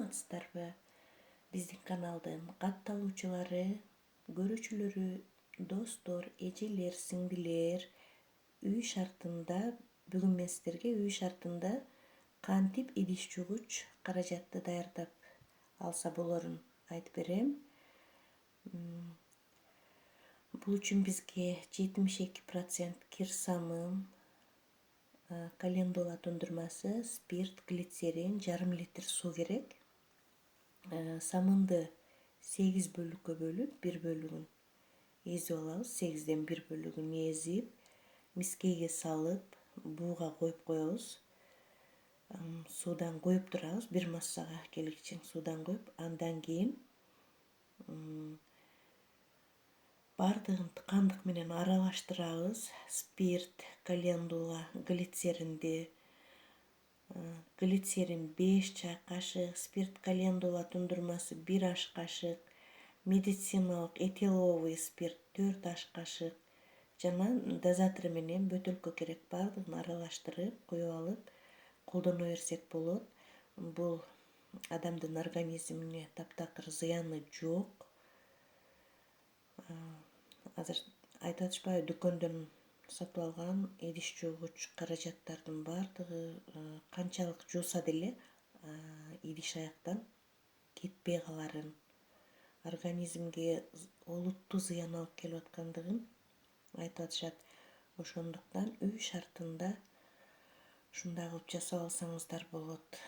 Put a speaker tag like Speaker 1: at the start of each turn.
Speaker 1: саламатсыздарбы? Биздин каналдын катталуучулары, көрүүчүлөрү, достор, эжелер, сиңдилер, үй шартында бүгүн мен сиздерге үй шартында кантип идиш жугуч каражатты даярдап алса болорун айтып берем. Бул үчүн бизге 72% кир самын, календула тундурмасы, спирт, глицерин, жарым литр суу керек. Самынды 8 бөлүккө бөлүп, 1 бөлүгүн эзип алабыз. 8ден 1 бөлүгүн эзип, мискеге салып, бууга коюп коебуз. Суудан коюп турабыз, 1 массага келгиче суудан коюп, андан кийин баардыгын кандык менен аралаштырабыз. Спирт, календула, глицеринди. Глицерин 5 чай кашык, спирт, календула тундурмасы 1 аш кашык, медициналык этиловый спирт 4 аш кашык жана дозатору менен бөтөлкө керек баардыгын аралаштырып коюп алып колдоно берсек болот. Бул адамдын организмине таптакыр зыяны жок. Азыр айтып атышпайбы, дүкөндөн сатып алган идиш жуугуч каражаттардын баардыгы канчалык жууса деле идиш аяктан кетпей каларын, организмге олуттуу зыян алып келип аткандыгын айтып атышат. Ошондуктан үй шартында ушундай кылып жасап алсаңыздар болот.